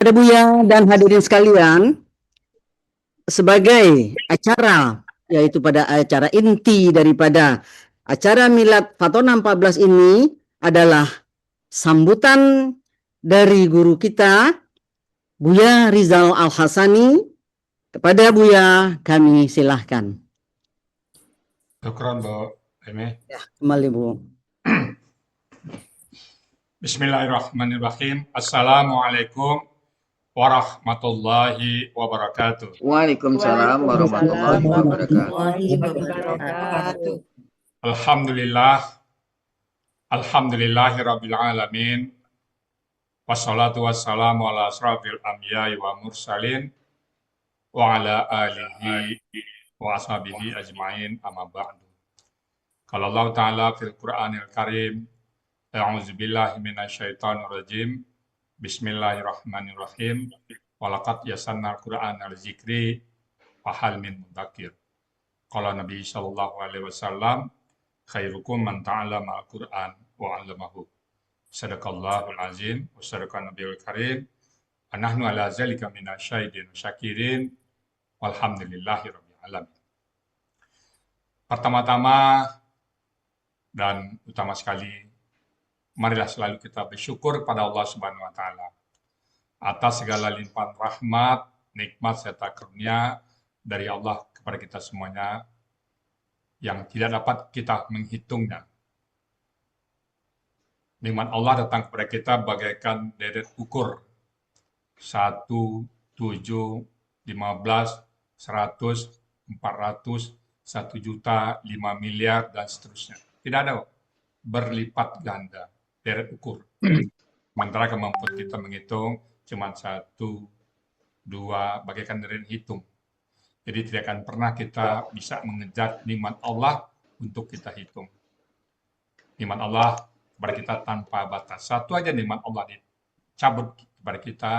Ada Buya dan hadirin sekalian, sebagai acara, yaitu pada acara inti daripada acara Milad Fatona 14 ini adalah sambutan dari guru kita, Buya Rizal Al-Hasani. Kepada Buya, kami silahkan. Syukron, Bu Emi. Ya, kembali Bu. Bismillahirrahmanirrahim. Assalamualaikum warahmatullahi wabarakatuh. Waalaikumsalam warahmatullahi wabarakatuh. Wabarakatuh. Alhamdulillah, alhamdulillahirabbil alamin. Wassalatu wassalamu ala asrafil anbiya'i wa mursalin wa ala alihi wa ashabihi ajmain amma ba'du. Qala Allah Ta'ala fil Qur'anil Karim, a'udzu billahi minasyaitonir rajim. Bismillahirrahmanirrahim. Walaqad yassarnal Qur'ana lidzikri wa hal min mudzakir. Qala Nabi sallallahu alaihi wasallam, khairukum man ta'allama al-Qur'an wa 'allamahu. Sadaqallahul azim wa sadaqan nabiyul karim. Wa nahnu ala zalika minasyahidin syakirin. Walhamdulillahi rabbil alamin. Pertama-tama dan utama sekali, marilah selalu kita bersyukur pada Allah Subhanahu wa taala atas segala limpahan rahmat, nikmat serta karunia dari Allah kepada kita semuanya yang tidak dapat kita menghitungnya. Nikmat Allah datang kepada kita bagaikan deret ukur 1, 7, 15, 100, 400, 1 juta, 5 miliar, dan seterusnya. Tidak ada berlipat ganda deret ukur. Sementara kemampuan kita menghitung cuma 1, 2, bagaikan deret hitung. Jadi tidak akan pernah kita bisa mengejar nikmat Allah untuk kita hitung. Nikmat Allah kepada kita tanpa batas. Satu aja nikmat Allah dicabut kepada kita,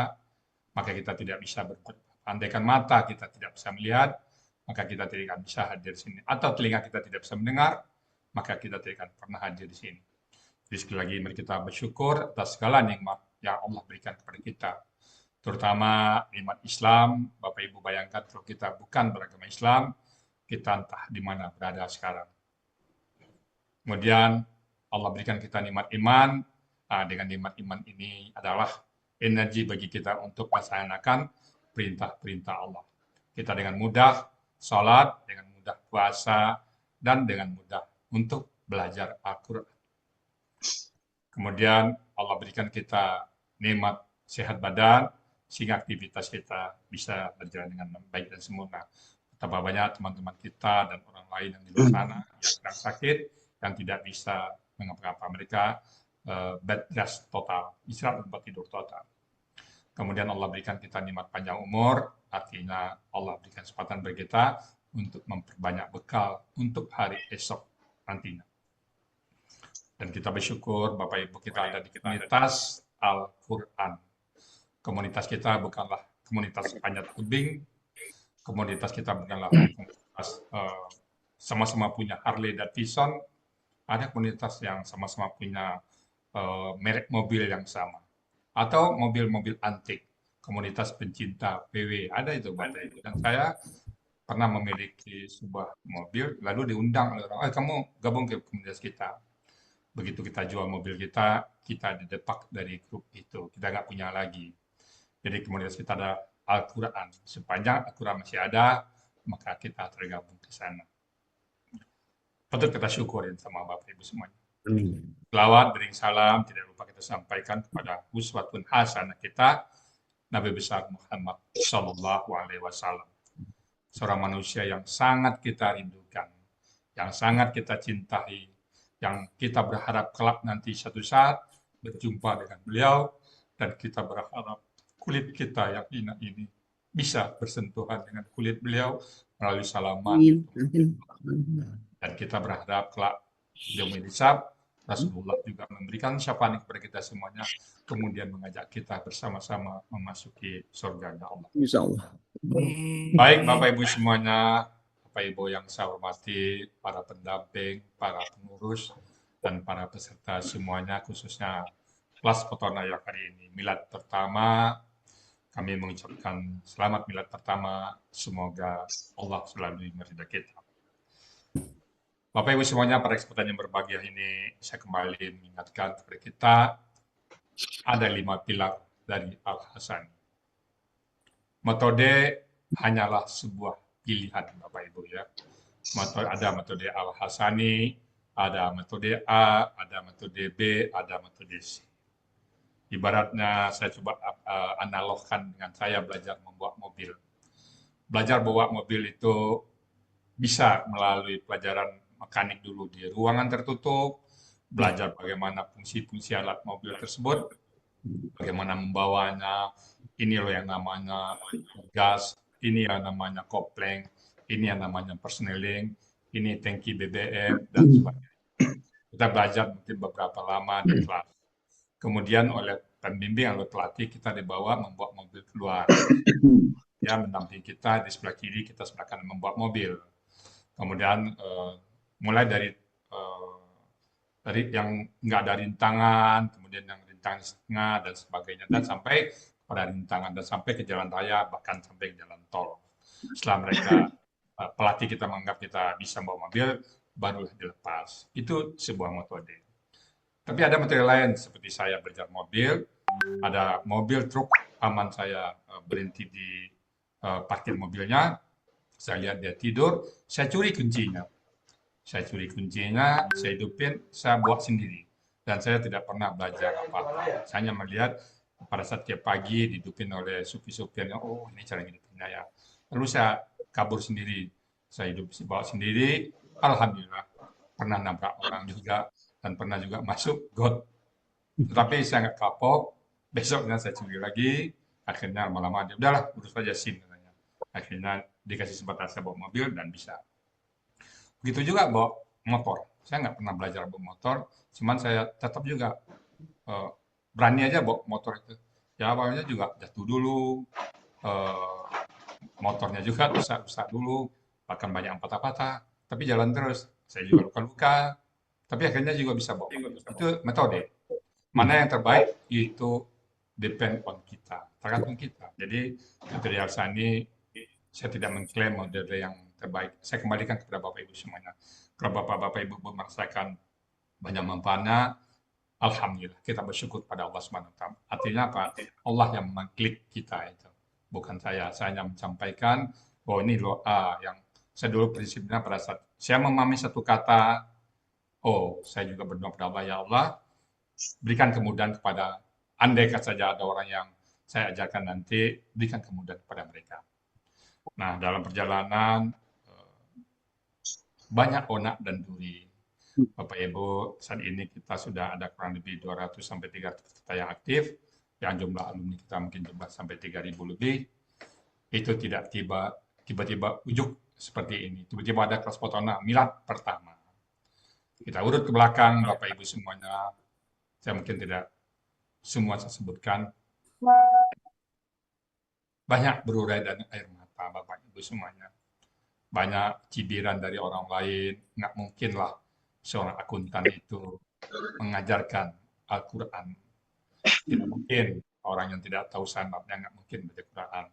maka kita tidak bisa berbuat. Andaikan mata kita tidak bisa melihat, maka kita tidak akan bisa hadir di sini. Atau telinga kita tidak bisa mendengar, maka kita tidak akan pernah hadir di sini. Jadi sekali lagi mari kita bersyukur atas segala nikmat yang Allah berikan kepada kita. Terutama nikmat Islam. Bapak Ibu bayangkan kalau kita bukan beragama Islam, kita entah di mana berada sekarang. Kemudian Allah berikan kita nikmat iman. Dengan nikmat iman ini adalah energi bagi kita untuk melaksanakan perintah-perintah Allah. Kita dengan mudah sholat, dengan mudah puasa, dan dengan mudah untuk belajar Al-Quran. Kemudian Allah berikan kita nikmat sehat badan, sehingga aktivitas kita bisa berjalan dengan baik dan sempurna. Betapa banyak teman-teman kita dan orang lain yang di luar sana yang sedang sakit, yang tidak bisa mengapa-apa. Mereka bed rest total, istirahat tempat tidur total. Kemudian Allah berikan kita nikmat panjang umur, artinya Allah berikan kesempatan bagi kita untuk memperbanyak bekal untuk hari esok nantinya. Dan kita bersyukur Bapak Ibu kita ada di komunitas Al-Quran. Komunitas kita bukanlah komunitas panjat tebing, komunitas kita bukanlah komunitas sama-sama punya Harley Davidson, ada komunitas yang sama-sama punya merek mobil yang sama. Atau mobil-mobil antik, komunitas pencinta PW, ada itu Bapak Ibu. Dan saya pernah memiliki sebuah mobil, lalu diundang oleh orang, kamu gabung ke komunitas kita. Begitu kita jual mobil kita didepak dari grup itu, kita nggak punya lagi. Jadi komunitas kita ada Al-Quran. Sepanjang Al-Quran masih ada, maka kita tergabung ke sana. Patut kita syukurin sama Bapak Ibu semuanya. Selawat, bering salam, tidak lupa kita sampaikan kepada uswatun hasanah kita, Nabi besar Muhammad Sallallahu Alaihi Wasallam. Seorang manusia yang sangat kita rindukan, yang sangat kita cintai, yang kita berharap kelak nanti satu saat berjumpa dengan beliau, dan kita berharap kulit kita yang hina ini bisa bersentuhan dengan kulit beliau melalui salaman. Dan kita berharap kelak beliau menghisab, Rasulullah juga memberikan syafaat kepada kita semuanya, kemudian mengajak kita bersama-sama memasuki surga Allah. Insyaallah. Baik Bapak Ibu semuanya, Bapak Ibu yang saya hormati, para pendamping, para pengurus, dan para peserta semuanya, khususnya kelas Fatona yang hari ini, milad pertama, kami mengucapkan selamat milad pertama. Semoga Allah selalu meridai kita. Bapak Ibu semuanya, pada kesempatan yang berbahagia ini, saya kembali mengingatkan kepada kita, ada 5 pilar dari Al-Hasani. Metode hanyalah sebuah pilihan, Bapak Ibu ya. Ada metode Al-Hasani, ada metode A, ada metode B, ada metode C. Ibaratnya saya coba analogkan dengan saya belajar membawa mobil. Belajar bawa mobil itu bisa melalui pelajaran mekanik dulu di ruangan tertutup, belajar bagaimana fungsi-fungsi alat mobil tersebut, bagaimana membawanya, ini loh yang namanya gas, ini yang namanya kopling, ini yang namanya persneling, ini tangki BBM, dan sebagainya. Kita belajar mungkin beberapa lama di kelas. Kemudian oleh pembimbing atau pelatih kita dibawa membawa mobil keluar. Ya, mendampingi kita di sebelah kiri, kita sebelah kanan membawa mobil. Kemudian mulai dari yang nggak ada rintangan, kemudian yang rintangan setengah dan sebagainya, dan sampai pada rintangan dan sampai ke jalan raya, bahkan sampai ke jalan tol. Setelah mereka pelatih kita menganggap kita bisa bawa mobil, barulah dilepas. Itu sebuah metode. Tapi ada metode lain seperti saya belajar mobil, ada mobil truk paman saya berhenti di parkir mobilnya, saya lihat dia tidur, saya curi kuncinya. Saya curi kuncinya, saya hidupin, saya buat sendiri. Dan saya tidak pernah belajar apa-apa. Saya hanya melihat pada saat tiap pagi dihidupin oleh supir-supirnya, oh ini cara hidupinnya ya. Lalu saya kabur sendiri. Saya bawa sendiri, alhamdulillah. Pernah nabrak orang juga, dan pernah juga masuk got. Tetapi saya nggak kapok, besoknya saya curi lagi, akhirnya lama-lama dia, udahlah, urus saja SIM. Katanya. Akhirnya dikasih kesempatan saya bawa mobil dan bisa. Begitu juga bawa motor. Saya nggak pernah belajar bawa motor, cuman saya tetap juga berani aja bawa motor itu. Ya awalnya juga jatuh dulu, motornya juga rusak-rusak dulu, bahkan banyak yang patah-patah. Tapi jalan terus. Saya juga luka-luka, tapi akhirnya juga bisa bawa motor. Itu metode. Mana yang terbaik itu depend on kita, tergantung kita. Jadi metode Al-Sani saya tidak mengklaim model yang terbaik. Saya kembalikan kepada Bapak Ibu semuanya. Kalau Bapak Ibu merasakan banyak manfaatnya, alhamdulillah kita bersyukur pada Allah SWT. Artinya apa? Allah yang mengklik kita itu, bukan saya. Saya hanya menyampaikan bahwa ini doa yang saya dulu prinsipnya pada saat saya memahami satu kata, oh saya juga berdoa kepada Allah, ya Allah, berikan kemudahan kepada andai kata saja ada orang yang saya ajarkan nanti, berikan kemudahan kepada mereka. Nah, dalam perjalanan banyak onak dan duri. Bapak Ibu, saat ini kita sudah ada kurang lebih 200 sampai 300 kita yang aktif, yang jumlah alumni kita mungkin jumlah sampai 3.000 lebih. Itu tidak tiba-tiba ujuk seperti ini. Tiba-tiba ada kelas foto anak milad pertama. Kita urut ke belakang, Bapak Ibu semuanya. Saya mungkin tidak semua saya sebutkan. Banyak berurai dan air mata, Bapak Ibu semuanya. Banyak cibiran dari orang lain, nggak mungkin lah seorang akuntan itu mengajarkan Al-Quran. Tidak mungkin orang yang tidak tahu sanadnya nggak mungkin baca Quran.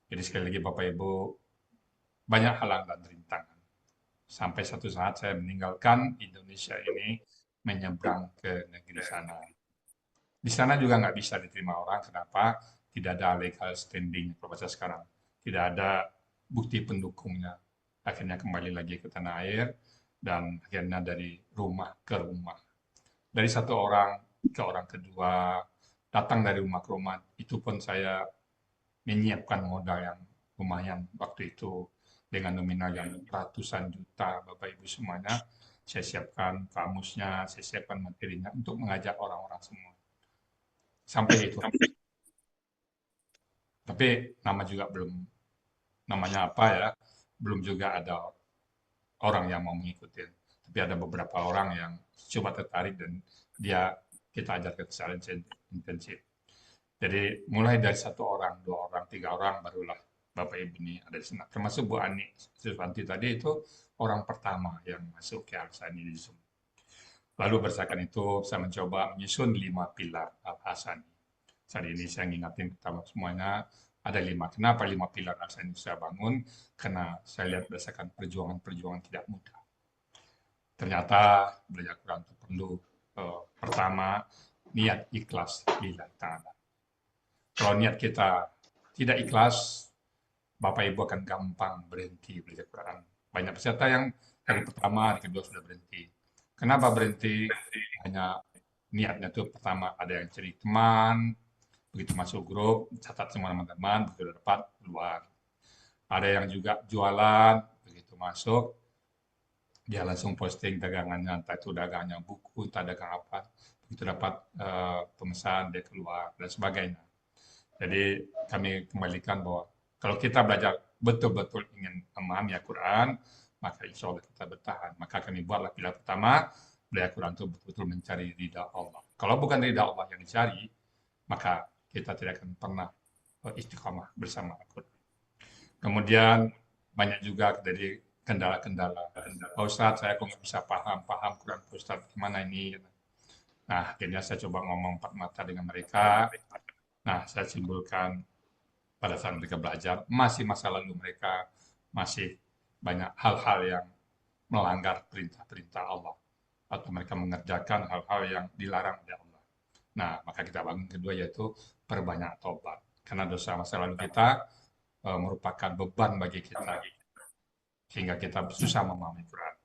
Jadi sekali lagi Bapak Ibu, banyak halang dan rintangan. Sampai satu saat saya meninggalkan Indonesia ini menyeberang ke negeri sana. Di sana juga nggak bisa diterima orang, kenapa? Tidak ada legal standing, kalau bahasa sekarang. Tidak ada bukti pendukungnya. Akhirnya kembali lagi ke tanah air, dan akhirnya dari rumah ke rumah. Dari satu orang ke orang kedua, datang dari rumah ke rumah, itu pun saya menyiapkan modal yang lumayan waktu itu, dengan nominal yang ratusan juta, Bapak Ibu semuanya. Saya siapkan kamusnya, saya siapkan materinya untuk mengajak orang-orang semua. Sampai itu. Tapi nama juga belum, namanya apa ya, belum juga ada orang yang mau mengikuti. Tapi ada beberapa orang yang coba tertarik dan kita ajarkan secara intensif. Jadi mulai dari 1 orang, 2 orang, 3 orang, barulah Bapak Ibu ini ada di sana. Termasuk Bu Ani Sufanti tadi itu orang pertama yang masuk ke Al-Hasani di Zoom. Lalu berdasarkan itu saya mencoba menyusun 5 pilar Al-Hasani. Saat ini saya ngingatin kita semuanya, ada 5. Kenapa 5 pilar bangsa Indonesia bangun? Karena saya lihat berdasarkan perjuangan-perjuangan tidak mudah. Ternyata belajar Quran itu perlu pertama niat ikhlas lillahi ta'ala. Kalau niat kita tidak ikhlas, Bapak Ibu akan gampang berhenti belajar Quran. Banyak peserta yang hari pertama, hari kedua sudah berhenti. Kenapa berhenti? Hanya niatnya itu pertama ada yang cari teman, begitu masuk grup, catat semua teman-teman, begitu dapat keluar. Ada yang juga jualan, begitu masuk, dia langsung posting dagangannya, entah itu dagangnya buku, entah dagang apa. Begitu dapat pemesan, dia keluar, dan sebagainya. Jadi kami kembalikan bahwa kalau kita belajar betul-betul ingin memahami Al-Quran, maka insya Allah kita bertahan. Maka kami buatlah pilar pertama, belajar Quran itu betul-betul mencari ridha Allah. Kalau bukan ridha Allah yang dicari, maka kita tidak akan pernah istiqamah bersama Al-Quran. Kemudian banyak juga dari kendala-kendala. Pak Ustadz, saya kok nggak bisa paham Quran Pak Ustadz, gimana ini? Nah, akhirnya saya coba ngomong empat mata dengan mereka. Nah, saya simpulkan pada saat mereka belajar, masih masa lalu mereka masih banyak hal-hal yang melanggar perintah-perintah Allah. Atau mereka mengerjakan hal-hal yang dilarang oleh Allah. Nah, maka kita bangun kedua yaitu perbanyak tobat. Karena dosa masa lalu kita merupakan beban bagi kita. Sehingga kita susah memahami Quran.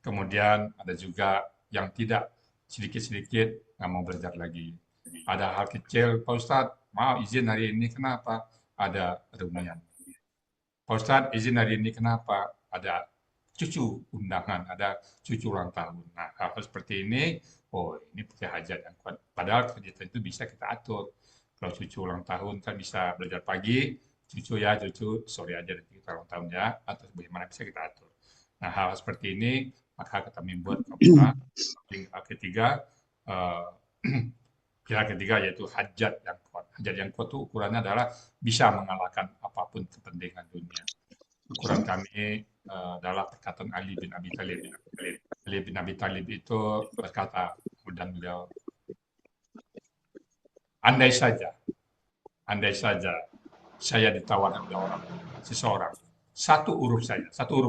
Kemudian ada juga yang tidak sedikit-sedikit nggak mau belajar lagi. Ada hal kecil, Pak Ustadz, mau izin hari ini kenapa? Ada reunian. Pak Ustadz, izin hari ini kenapa? Ada cucu undangan, ada cucu ulang tahun. Nah, hal-hal seperti ini, oh ini pakai hajat yang kuat. Padahal kegiatan itu bisa kita atur. Kalau cucu ulang tahun kan bisa belajar pagi, cucu sore aja kita ulang tahun ya, atau bagaimana bisa kita atur. Nah, hal seperti ini, maka kita membuat ketiga, pilar ketiga yaitu hajat yang kuat. Hajat yang kuat itu ukurannya adalah bisa mengalahkan apapun kepentingan dunia. Ukuran kami adalah perkataan Ali bin Abi Thalib. Ali bin Abi Thalib itu berkata, dan beliau, andai saja saya ditawarkan oleh seseorang, satu huruf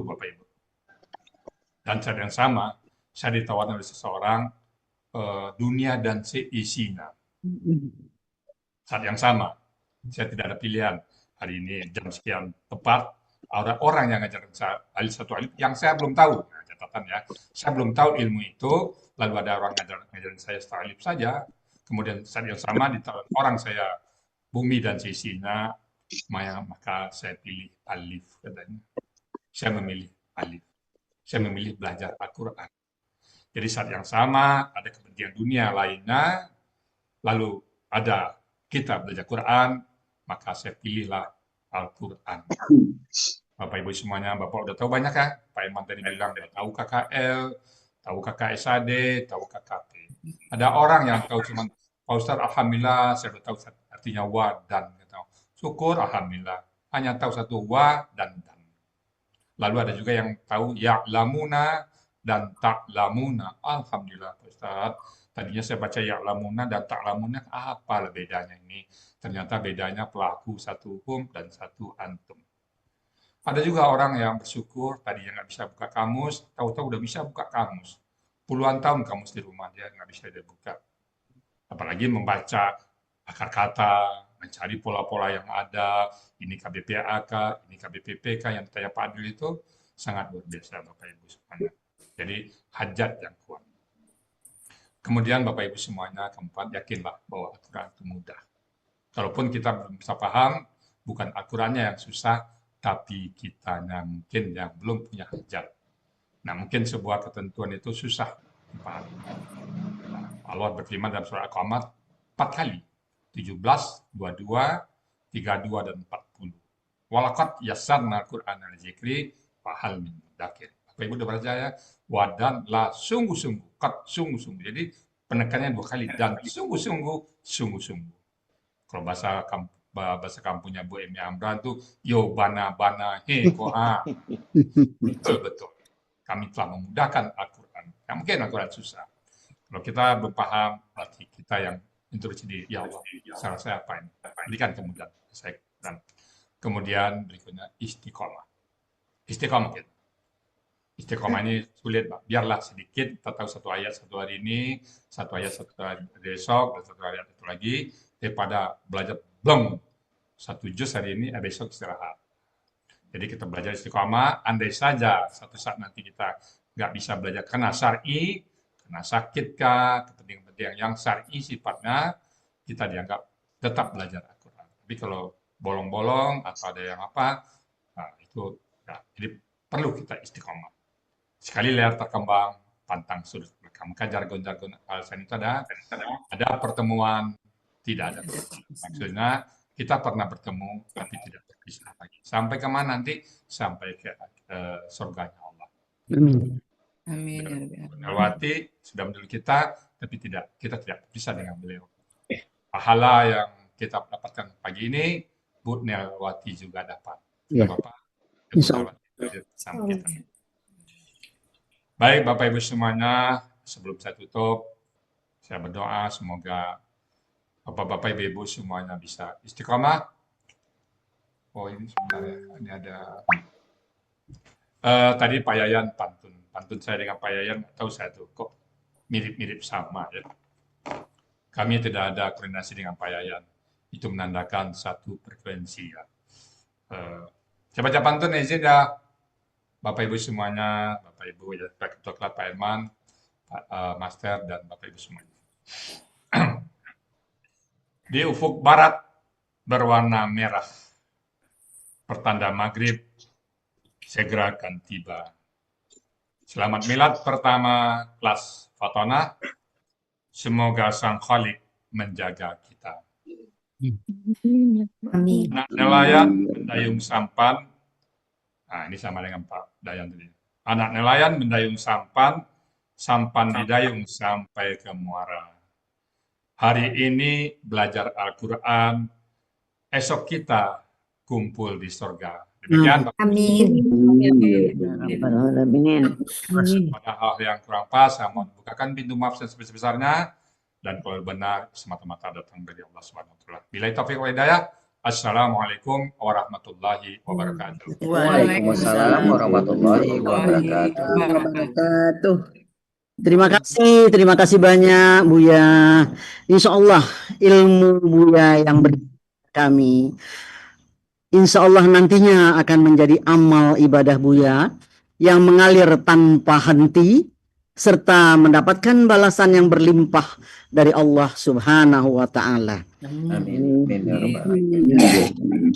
Bapak Ibu. Dan saat yang sama, saya ditawarkan oleh seseorang dunia dan seisinya. Saat yang sama, saya tidak ada pilihan. Hari ini jam sekian tepat, ada orang yang ngajarin saya satu alif yang saya belum tahu. Nah, catatan ya, saya belum tahu ilmu itu, lalu ada orang ngajarin saya satu alif saja. Kemudian saat yang sama ditawarkan orang saya bumi dan sisinya, maka saya pilih alif katanya. Saya memilih alif. Saya memilih belajar Al-Quran. Jadi saat yang sama ada kepentingan dunia lainnya, lalu ada kita belajar Quran, maka saya pilihlah Al-Quran. Bapak Ibu semuanya, Bapak udah tahu banyak ya? Pak Iman tadi bilang, tahu KKL, tahu KKSAD, tahu KKP. Ada orang yang tahu cuma, Pak Ustadz, Alhamdulillah, saya udah tahu artinya wa dan. Syukur, Alhamdulillah. Hanya tahu satu wa dan. Lalu ada juga yang tahu ya'lamuna dan ta'lamuna. Alhamdulillah, Pak Ustadz. Tadinya saya baca ya'lamuna dan ta'lamuna, apa bedanya ini? Ternyata bedanya pelaku satu hum dan satu antum. Ada juga orang yang bersyukur, tadinya nggak bisa buka kamus, tahu-tahu udah bisa buka kamus. Puluhan tahun kamus di rumah dia nggak bisa dia buka. Apalagi membaca akar kata, mencari pola-pola yang ada, ini KBPAK, ini KBPPK yang ditanya Pak Adil itu sangat luar biasa Bapak Ibu semuanya. Jadi hajat yang kuat. Kemudian Bapak Ibu semuanya, keempat, yakinlah bahwa Al-Quran itu mudah. Kalaupun kita belum bisa paham, bukan Al-Qurannya yang susah, tapi kitanya mungkin yang belum punya hajat. Nah, mungkin sebuah ketentuan itu susah dipahami. Nah, Allah berfirman dalam surah Al-Qamar 4 kali. 17, 22, 32, dan 40. Walaqad yassarna Al-Qur'an al-zikri fahal min mudzakir. Bapak Ibu udah baca ya? Wadan la sungguh-sungguh, kat sungguh-sungguh. Jadi penekannya 2 kali dan sungguh-sungguh, sungguh-sungguh. Kalau bahasa kampungnya Bu Emi Amran tuh yo bana he koa. Betul. Kami telah memudahkan Al-Quran. Yang mungkin Al-Quran susah. Kalau kita belum paham, berarti kita yang introspeksi diri, ya Allah, salah saya apa ini? Berikan kemudahan saya. Dan kemudian berikutnya istiqomah. Istiqomah kita. Istiqomah ini sulit, Pak. Biarlah sedikit, kita tahu satu ayat satu hari ini, satu ayat satu hari besok, dan satu ayat itu lagi, daripada belajar belum satu juz hari ini, besok istirahat. Jadi kita belajar istiqomah, andai saja satu saat nanti kita nggak bisa belajar karena syar'i, karena sakit kah, kepentingan-kepentingan yang syar'i sifatnya, kita dianggap tetap belajar Al-Quran. Tapi kalau bolong-bolong atau ada yang apa, nah itu ya, jadi perlu kita istiqomah. Sekali layar terkembang, pantang sudut belakang. Maka jargon-jargon alasan itu ada pertemuan, tidak ada pertemuan. Maksudnya kita pernah bertemu, tapi tidak berpisah lagi. Sampai kemana nanti? Sampai ke surganya Allah. Amin. Amin. Melewati sudah menurut kita, tapi kita tidak bisa dengan beliau. Pahala yang kita dapatkan pagi ini, Bu Nelwati juga dapat. Ya. Bapak, Insya Allah. sama kita. Baik, Bapak Ibu semuanya, sebelum saya tutup, saya berdoa semoga Bapak-Bapak Ibu semuanya bisa istiqomah. Oh ini sebentar ya, ini ada. Tadi Pak Yayan pantun saya dengan Pak Yayan, tahu saya tuh kok mirip-mirip sama ya. Kami tidak ada koordinasi dengan Pak Yayan, itu menandakan satu frekuensi ya. Saya baca pantun izin ya. Bapak Ibu semuanya, Bapak Ibu ya, Pak Ketua Klub Pak Herman, Pak Master dan Bapak Ibu semuanya. Di ufuk barat berwarna merah, pertanda maghrib segera akan tiba. Selamat milad pertama kelas Fatona. Semoga Sang Khalik menjaga kita. Amin. Anak nelayan mendayung sampan. Nah, ini sama dengan Pak Dayan tadi. Anak nelayan mendayung sampan, sampan didayung sampai ke muara. Hari ini belajar Al-Quran, esok kita kumpul di surga. Demikian, Bapak. Amin. Pada hal yang kurang pas, saya mohon bukakan pintu maaf sebesar-besarnya, dan kalau benar, semata-mata datang dari Allah SWT. Bila taufiq wal hidayah, Assalamualaikum warahmatullahi wabarakatuh. Waalaikumsalam warahmatullahi wabarakatuh. Terima kasih banyak Buya. Insya Allah ilmu Buya yang beri kami, insya Allah nantinya akan menjadi amal ibadah Buya yang mengalir tanpa henti serta mendapatkan balasan yang berlimpah dari Allah Subhanahu wa Ta'ala. Amin. Amin. Ya Rabbal Alamin.